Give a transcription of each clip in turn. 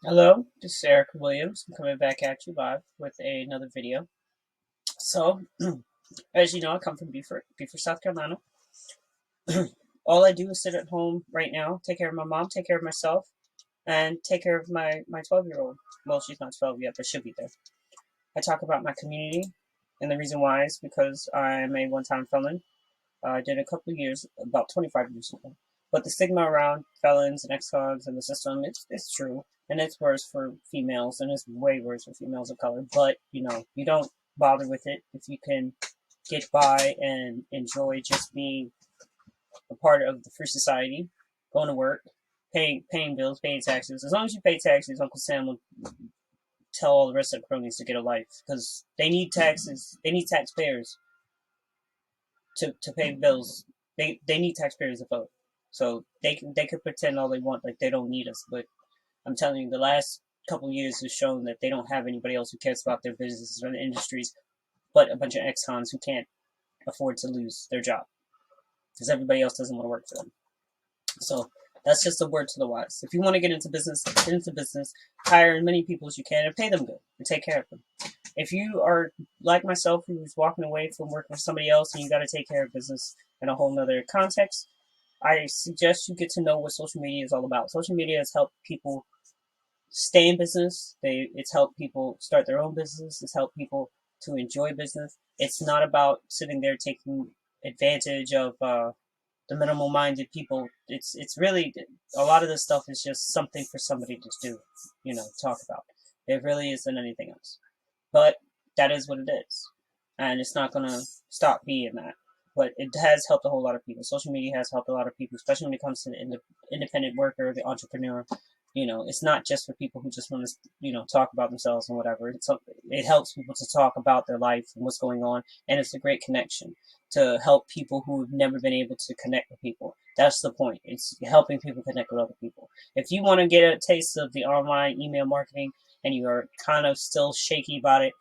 Hello, this is Eric Williams. I'm coming back at you live with another video. So, as you know, I come from Beaufort, South Carolina. All I do is sit at home right now, take care of my mom, take care of myself, and take care of my 12-year-old. Well, she's not 12 yet, but she'll be there. I talk about my community, and the reason why is because I'm a one-time felon. I did a couple of years, about 25 years ago. But the stigma around felons and ex-cons in the system, it's true. And it's worse for females, and it's way worse for females of color. But, you don't bother with it if you can get by and enjoy just being a part of the free society, going to work, paying bills, paying taxes. As long as you pay taxes, Uncle Sam will tell all the rest of the cronies to get a life. Because they need taxes. They need taxpayers to pay bills. They need taxpayers to vote. So they could pretend all they want like they don't need us, but I'm telling you, the last couple of years has shown that they don't have anybody else who cares about their businesses or industries, but a bunch of ex-cons who can't afford to lose their job because everybody else doesn't want to work for them. So that's just a word to the wise. If you want to get into business, get into business. Hire as many people as you can and pay them good and take care of them. If you are like myself, who's walking away from working for somebody else and you got to take care of business in a whole nother context, I suggest you get to know what social media is all about. Social media has helped people stay in business. It's helped people start their own business. It's helped people to enjoy business. It's not about sitting there taking advantage of the minimal minded people. It's really a lot of this stuff is just something for somebody to do, talk about. It really isn't anything else. But that is what it is, and it's not gonna stop being that. But it has helped a whole lot of people. Social media has helped a lot of people, especially when it comes to the independent worker, the entrepreneur. It's not just for people who just want to, talk about themselves and whatever. It helps people to talk about their life and what's going on, and it's a great connection to help people who've never been able to connect with people. That's the point. It's helping people connect with other people. If you want to get a taste of the online email marketing and you are kind of still shaky about it,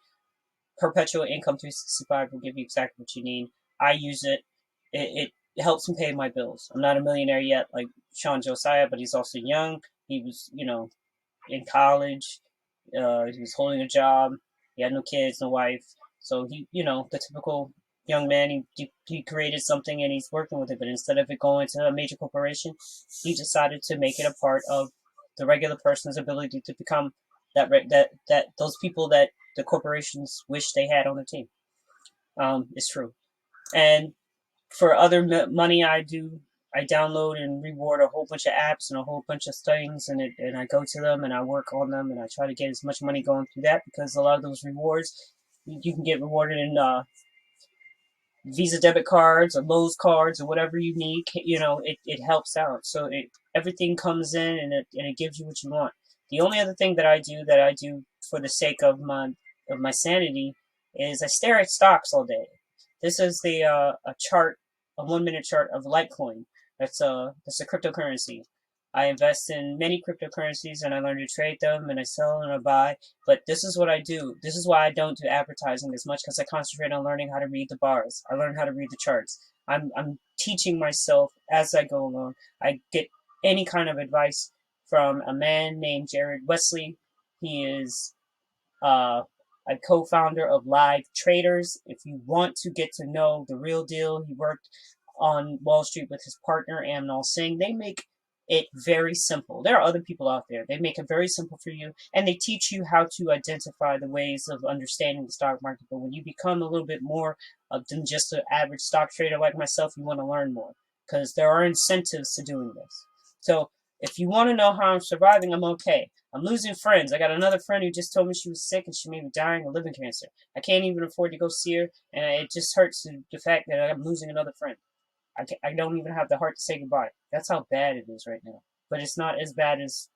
Perpetual Income 365 will give you exactly what you need. I use it. It helps me pay my bills. I'm not a millionaire yet like Sean Josiah, but he's also young. He was, in college. He was holding a job. He had no kids, no wife. So he, the typical young man, he created something and he's working with it. But instead of it going to a major corporation, he decided to make it a part of the regular person's ability to become that those people that the corporations wish they had on the team. It's true. And for other money, I download and reward a whole bunch of apps and a whole bunch of things, and I go to them and I work on them and I try to get as much money going through that because a lot of those rewards you can get rewarded in Visa debit cards or Lowe's cards or whatever you need. It helps out. So everything comes in and it gives you what you want. The only other thing that I do for the sake of my sanity is I stare at stocks all day. This is the a chart, a 1 minute chart of Litecoin. That's a cryptocurrency. I invest in many cryptocurrencies and I learn to trade them and I sell and I buy. But this is what I do. This is why I don't do advertising as much because I concentrate on learning how to read the bars. I learn how to read the charts. I'm teaching myself as I go along. I get any kind of advice from a man named Jared Wesley. He is a co-founder of Live Traders. If you want to get to know the real deal, he worked on Wall Street with his partner Amnal Singh. They make it very simple. There are other people out there. They make it very simple for you, and they teach you how to identify the ways of understanding the stock market. But when you become a little bit more than just an average stock trader like myself, you want to learn more because there are incentives to doing this. So if you want to know how I'm surviving, I'm okay. I'm losing friends. I got another friend who just told me she was sick and she may be dying of liver cancer. I can't even afford to go see her, and it just hurts the fact that I'm losing another friend. I don't even have the heart to say goodbye. That's how bad it is right now. But it's not as bad as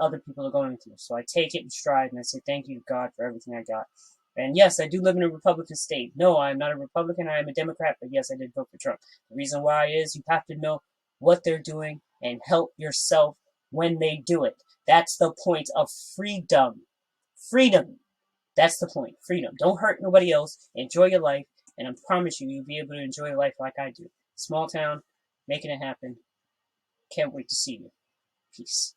other people are going through. So I take it in stride and I say thank you to God for everything I got. And yes, I do live in a Republican state. No, I'm not a Republican. I am a Democrat. But yes, I did vote for Trump. The reason why is you have to know what they're doing and help yourself when they do it. That's the point of freedom. Freedom. That's the point. Freedom. Don't hurt nobody else. Enjoy your life. And I promise you, you'll be able to enjoy life like I do. Small town, making it happen. Can't wait to see you. Peace.